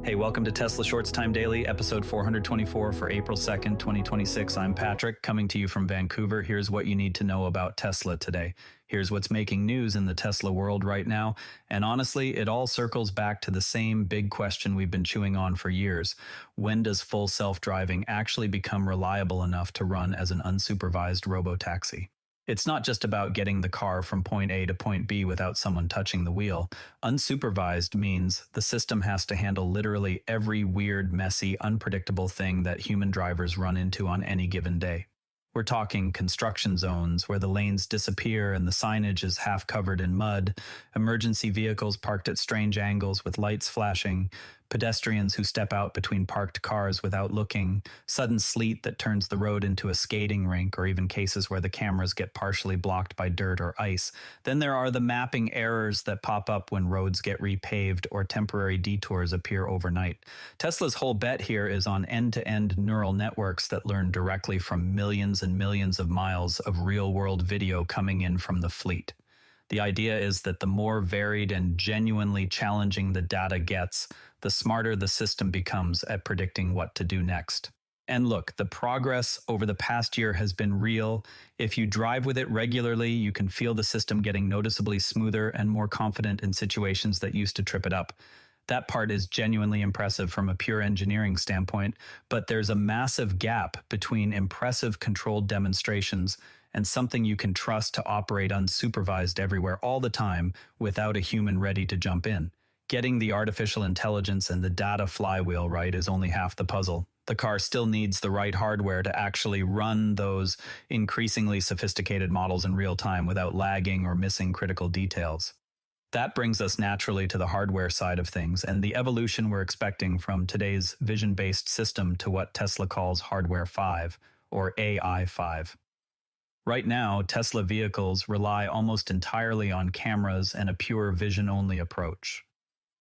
Hey, welcome to Tesla Shorts Time Daily, episode 424 for April 2nd, 2026. I'm Patrick, coming to you from Vancouver. Here's what you need to know about Tesla today. Here's what's making news in the Tesla world right now. And honestly, it all circles back to the same big question we've been chewing on for years. When does full self-driving actually become reliable enough to run as an unsupervised robotaxi? It's not just about getting the car from point A to point B without someone touching the wheel. Unsupervised means the system has to handle literally every weird, messy, unpredictable thing that human drivers run into on any given day. We're talking construction zones where the lanes disappear and the signage is half covered in mud, emergency vehicles parked at strange angles with lights flashing, pedestrians who step out between parked cars without looking, sudden sleet that turns the road into a skating rink, or even cases where the cameras get partially blocked by dirt or ice. Then there are the mapping errors that pop up when roads get repaved or temporary detours appear overnight. Tesla's whole bet here is on end-to-end neural networks that learn directly from millions and millions of miles of real-world video coming in from the fleet. The idea is that the more varied and genuinely challenging the data gets, the smarter the system becomes at predicting what to do next. And look, the progress over the past year has been real. If you drive with it regularly, you can feel the system getting noticeably smoother and more confident in situations that used to trip it up. That part is genuinely impressive from a pure engineering standpoint, but there's a massive gap between impressive controlled demonstrations and something you can trust to operate unsupervised everywhere all the time without a human ready to jump in. Getting the artificial intelligence and the data flywheel right is only half the puzzle. The car still needs the right hardware to actually run those increasingly sophisticated models in real time without lagging or missing critical details. That brings us naturally to the hardware side of things and the evolution we're expecting from today's vision-based system to what Tesla calls Hardware 5, or AI 5. Right now, Tesla vehicles rely almost entirely on cameras and a pure vision-only approach.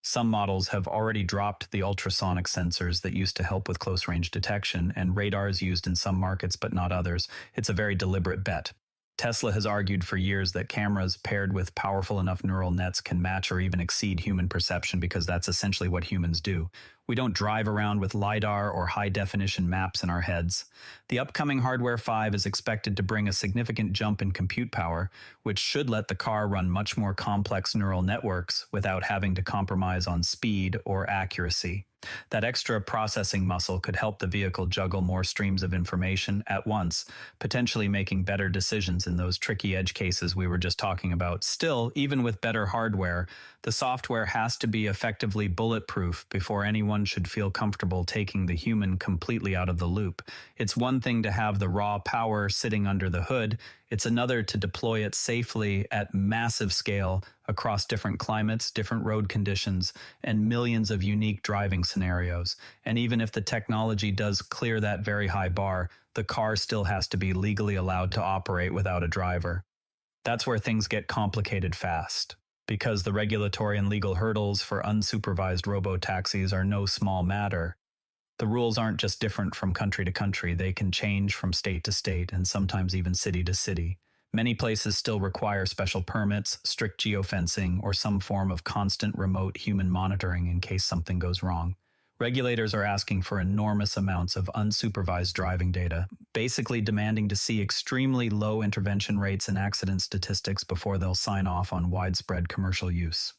Some models have already dropped the ultrasonic sensors that used to help with close-range detection, and radars used in some markets but not others. It's a very deliberate bet. Tesla has argued for years that cameras paired with powerful enough neural nets can match or even exceed human perception because that's essentially what humans do. We don't drive around with LiDAR or high-definition maps in our heads. The upcoming Hardware 5 is expected to bring a significant jump in compute power, which should let the car run much more complex neural networks without having to compromise on speed or accuracy. That extra processing muscle could help the vehicle juggle more streams of information at once, potentially making better decisions in those tricky edge cases we were just talking about. Still, even with better hardware, the software has to be effectively bulletproof before anyone should feel comfortable taking the human completely out of the loop. It's one thing to have the raw power sitting under the hood. It's another to deploy it safely at massive scale across different climates, different road conditions, and millions of unique driving scenarios. And even if the technology does clear that very high bar, the car still has to be legally allowed to operate without a driver. That's where things get complicated fast, because the regulatory and legal hurdles for unsupervised robotaxis are no small matter. The rules aren't just different from country to country, they can change from state to state and sometimes even city to city. Many places still require special permits, strict geofencing, or some form of constant remote human monitoring in case something goes wrong. Regulators are asking for enormous amounts of unsupervised driving data, basically demanding to see extremely low intervention rates and accident statistics before they'll sign off on widespread commercial use.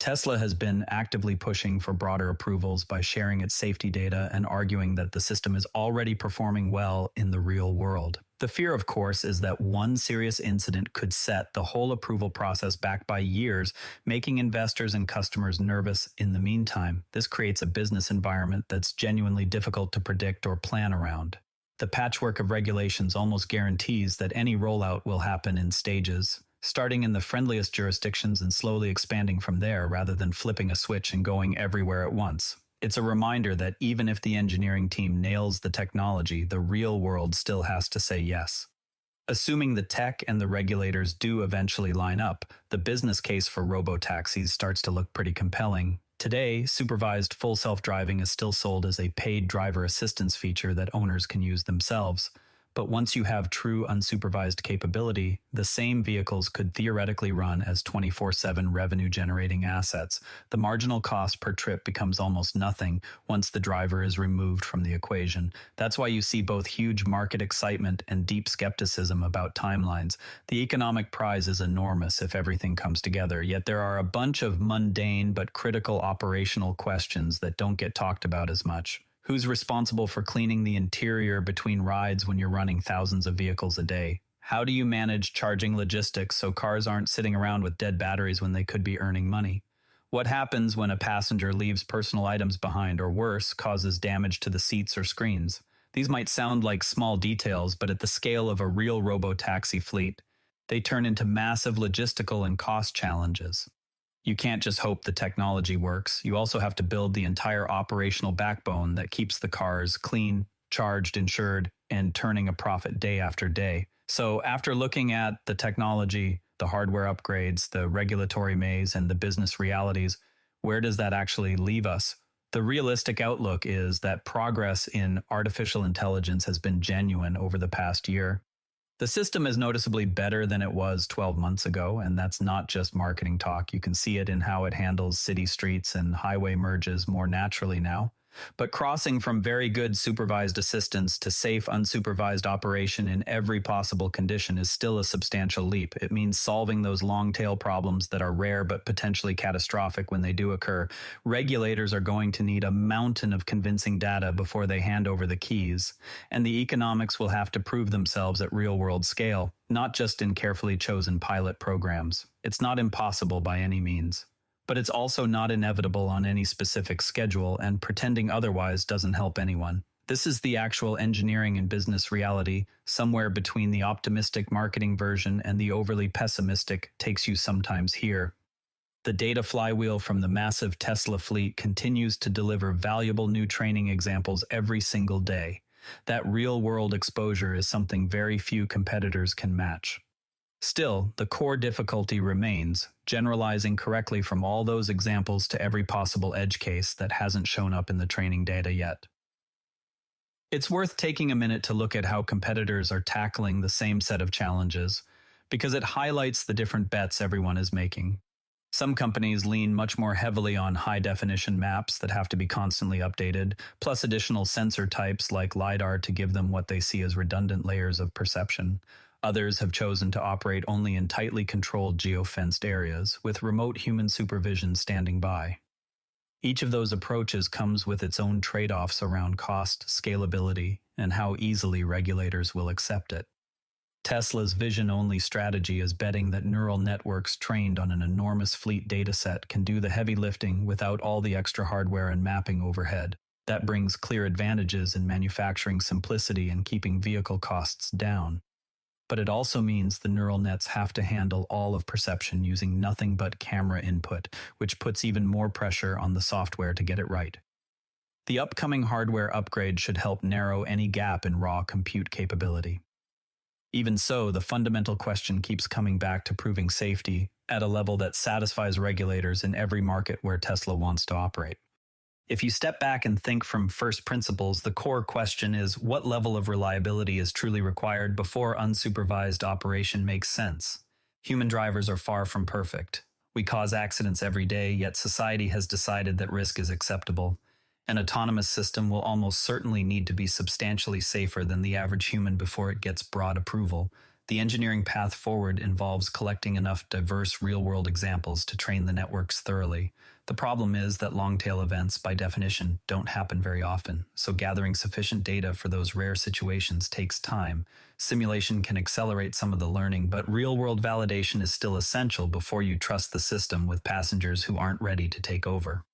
Tesla has been actively pushing for broader approvals by sharing its safety data and arguing that the system is already performing well in the real world. The fear, of course, is that one serious incident could set the whole approval process back by years, making investors and customers nervous in the meantime. This creates a business environment that's genuinely difficult to predict or plan around. The patchwork of regulations almost guarantees that any rollout will happen in stages, starting in the friendliest jurisdictions and slowly expanding from there rather than flipping a switch and going everywhere at once. It's a reminder that even if the engineering team nails the technology, the real world still has to say yes. Assuming the tech and the regulators do eventually line up, the business case for robotaxis starts to look pretty compelling. Today, supervised full self-driving is still sold as a paid driver assistance feature that owners can use themselves. But once you have true unsupervised capability, the same vehicles could theoretically run as 24/7 revenue-generating assets. The marginal cost per trip becomes almost nothing once the driver is removed from the equation. That's why you see both huge market excitement and deep skepticism about timelines. The economic prize is enormous if everything comes together, yet there are a bunch of mundane but critical operational questions that don't get talked about as much. Who's responsible for cleaning the interior between rides when you're running thousands of vehicles a day? How do you manage charging logistics so cars aren't sitting around with dead batteries when they could be earning money? What happens when a passenger leaves personal items behind or worse, causes damage to the seats or screens? These might sound like small details, but at the scale of a real robo-taxi fleet, they turn into massive logistical and cost challenges. You can't just hope the technology works. You also have to build the entire operational backbone that keeps the cars clean, charged, insured, and turning a profit day after day. So after looking at the technology, the hardware upgrades, the regulatory maze, and the business realities, where does that actually leave us? The realistic outlook is that progress in artificial intelligence has been genuine over the past year. The system is noticeably better than it was 12 months ago, and that's not just marketing talk. You can see it in how it handles city streets and highway merges more naturally now. But crossing from very good supervised assistance to safe unsupervised operation in every possible condition is still a substantial leap. It means solving those long-tail problems that are rare but potentially catastrophic when they do occur. Regulators are going to need a mountain of convincing data before they hand over the keys, and the economics will have to prove themselves at real-world scale, not just in carefully chosen pilot programs. It's not impossible by any means. But it's also not inevitable on any specific schedule, and pretending otherwise doesn't help anyone. This is the actual engineering and business reality. Somewhere between the optimistic marketing version and the overly pessimistic takes you sometimes here. The data flywheel from the massive Tesla fleet continues to deliver valuable new training examples every single day. That real-world exposure is something very few competitors can match. Still, the core difficulty remains, generalizing correctly from all those examples to every possible edge case that hasn't shown up in the training data yet. It's worth taking a minute to look at how competitors are tackling the same set of challenges, because it highlights the different bets everyone is making. Some companies lean much more heavily on high-definition maps that have to be constantly updated, plus additional sensor types like LiDAR to give them what they see as redundant layers of perception. Others have chosen to operate only in tightly controlled geofenced areas, with remote human supervision standing by. Each of those approaches comes with its own trade-offs around cost, scalability, and how easily regulators will accept it. Tesla's vision-only strategy is betting that neural networks trained on an enormous fleet dataset can do the heavy lifting without all the extra hardware and mapping overhead. That brings clear advantages in manufacturing simplicity and keeping vehicle costs down. But it also means the neural nets have to handle all of perception using nothing but camera input, which puts even more pressure on the software to get it right. The upcoming hardware upgrade should help narrow any gap in raw compute capability. Even so, the fundamental question keeps coming back to proving safety at a level that satisfies regulators in every market where Tesla wants to operate. If you step back and think from first principles, the core question is what level of reliability is truly required before unsupervised operation makes sense? Human drivers are far from perfect. We cause accidents every day, yet society has decided that risk is acceptable. An autonomous system will almost certainly need to be substantially safer than the average human before it gets broad approval. The engineering path forward involves collecting enough diverse real-world examples to train the networks thoroughly. The problem is that long-tail events, by definition, don't happen very often, so gathering sufficient data for those rare situations takes time. Simulation can accelerate some of the learning, but real-world validation is still essential before you trust the system with passengers who aren't ready to take over.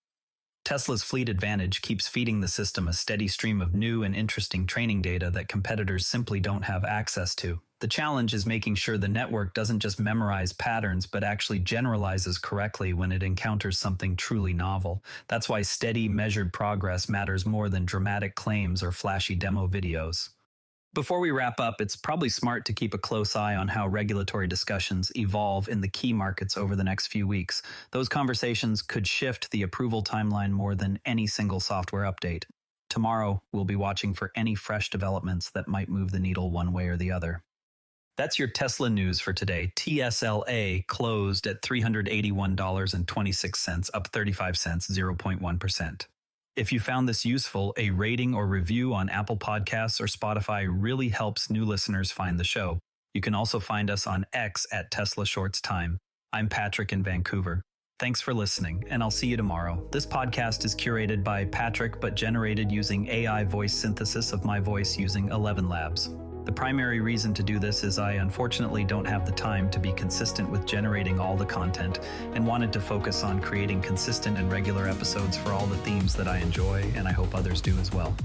Tesla's fleet advantage keeps feeding the system a steady stream of new and interesting training data that competitors simply don't have access to. The challenge is making sure the network doesn't just memorize patterns but actually generalizes correctly when it encounters something truly novel. That's why steady, measured progress matters more than dramatic claims or flashy demo videos. Before we wrap up, it's probably smart to keep a close eye on how regulatory discussions evolve in the key markets over the next few weeks. Those conversations could shift the approval timeline more than any single software update. Tomorrow, we'll be watching for any fresh developments that might move the needle one way or the other. That's your Tesla news for today. TSLA closed at $381.26, up 35 cents, 0.1%. If you found this useful, a rating or review on Apple Podcasts or Spotify really helps new listeners find the show. You can also find us on X at Tesla Shorts Time. I'm Patrick in Vancouver. Thanks for listening, and I'll see you tomorrow. This podcast is curated by Patrick, but generated using AI voice synthesis of my voice using ElevenLabs. The primary reason to do this is I unfortunately don't have the time to be consistent with generating all the content and wanted to focus on creating consistent and regular episodes for all the themes that I enjoy, and I hope others do as well.